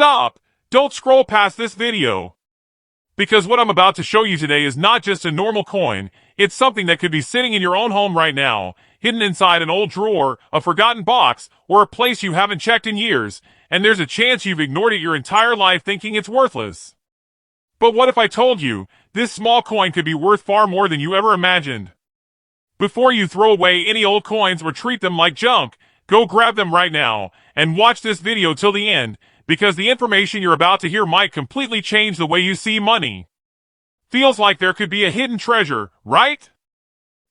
Stop! Don't scroll past this video. Because what I'm about to show you today is not just a normal coin, it's something that could be sitting in your own home right now, hidden inside an old drawer, a forgotten box, or a place you haven't checked in years, and there's a chance you've ignored it your entire life thinking it's worthless. But what if I told you, this small coin could be worth far more than you ever imagined? Before you throw away any old coins or treat them like junk, go grab them right now, and watch this video till the end, because the information you're about to hear might completely change the way you see money. Feels like there could be a hidden treasure, right?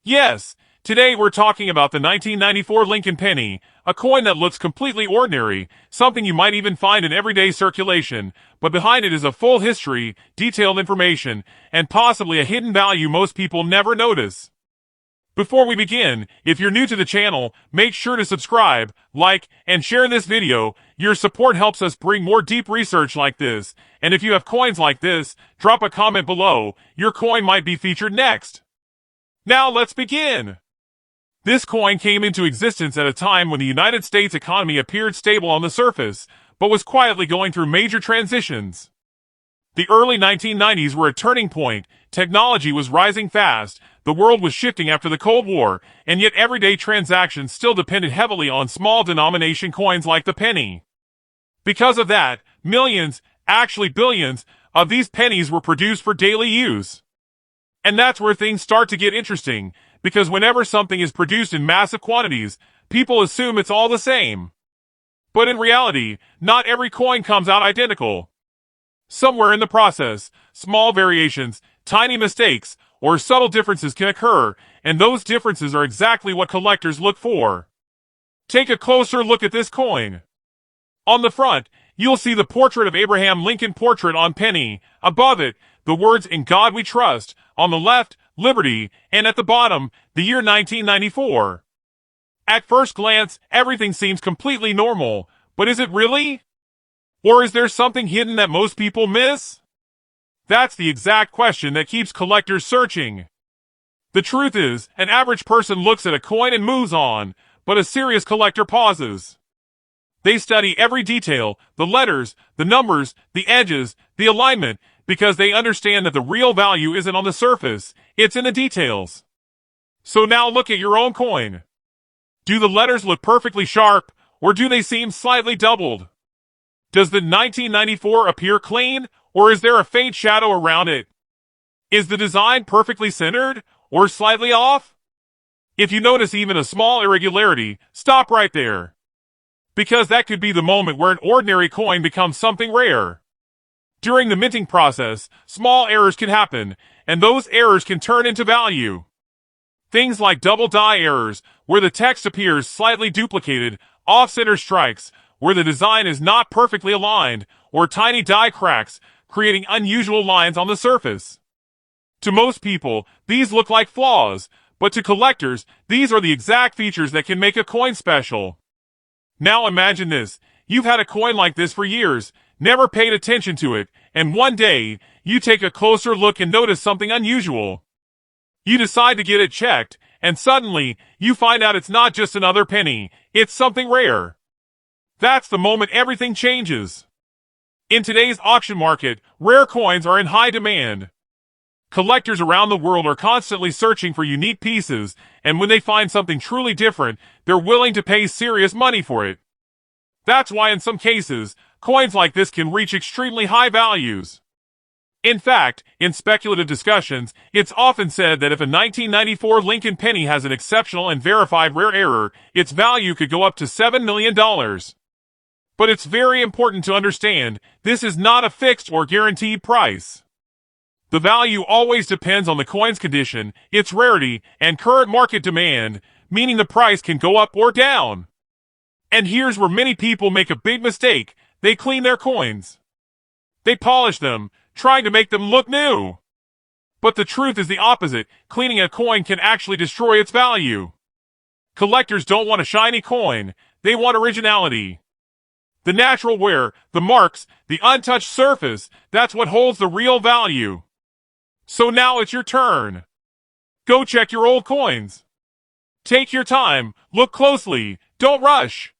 Yes, today we're talking about the 1994 Lincoln penny, a coin that looks completely ordinary, something you might even find in everyday circulation, but behind it is a full history, detailed information, and possibly a hidden value most people never notice. Before we begin, if you're new to the channel, make sure to subscribe, like, and share this video. Your support helps us bring more deep research like this, and if you have coins like this, drop a comment below. Your coin might be featured next. Now let's begin! This coin came into existence at a time when the United States economy appeared stable on the surface, but was quietly going through major transitions. The early 1990s were a turning point. Technology was rising fast, the world was shifting after the Cold War, and yet everyday transactions still depended heavily on small denomination coins like the penny. Because of that, millions, actually billions, of these pennies were produced for daily use. And that's where things start to get interesting, because whenever something is produced in massive quantities, people assume it's all the same. But in reality, not every coin comes out identical. Somewhere in the process, small variations, tiny mistakes, or subtle differences can occur, and those differences are exactly what collectors look for. Take a closer look at this coin. On the front, you'll see the portrait of Abraham Lincoln portrait on penny. Above it, the words "In God We Trust." On the left, Liberty, and at the bottom, the year 1994. At first glance, everything seems completely normal, but is it really? Or is there something hidden that most people miss? That's the exact question that keeps collectors searching. The truth is, an average person looks at a coin and moves on, but a serious collector pauses. They study every detail, the letters, the numbers, the edges, the alignment, because they understand that the real value isn't on the surface, it's in the details. So now look at your own coin. Do the letters look perfectly sharp, or do they seem slightly doubled? Does the 1994 appear clean, or is there a faint shadow around it? Is the design perfectly centered, or slightly off? If you notice even a small irregularity, stop right there. Because that could be the moment where an ordinary coin becomes something rare. During the minting process, small errors can happen, and those errors can turn into value. Things like double die errors, where the text appears slightly duplicated, off-center strikes, where the design is not perfectly aligned, or tiny die cracks, creating unusual lines on the surface. To most people, these look like flaws, but to collectors, these are the exact features that can make a coin special. Now imagine this, you've had a coin like this for years, never paid attention to it, and one day, you take a closer look and notice something unusual. You decide to get it checked, and suddenly, you find out it's not just another penny, it's something rare. That's the moment everything changes. In today's auction market, rare coins are in high demand. Collectors around the world are constantly searching for unique pieces, and when they find something truly different, they're willing to pay serious money for it. That's why in some cases, coins like this can reach extremely high values. In fact, in speculative discussions, it's often said that if a 1994 Lincoln penny has an exceptional and verified rare error, its value could go up to $7 million. But it's very important to understand, this is not a fixed or guaranteed price. The value always depends on the coin's condition, its rarity, and current market demand, meaning the price can go up or down. And here's where many people make a big mistake, they clean their coins. They polish them, trying to make them look new. But the truth is the opposite, cleaning a coin can actually destroy its value. Collectors don't want a shiny coin, they want originality. The natural wear, the marks, the untouched surface, that's what holds the real value. So now it's your turn. Go check your old coins. Take your time, look closely, don't rush.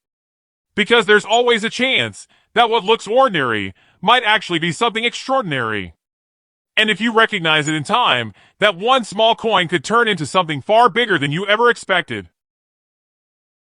Because there's always a chance that what looks ordinary might actually be something extraordinary. And if you recognize it in time, that one small coin could turn into something far bigger than you ever expected.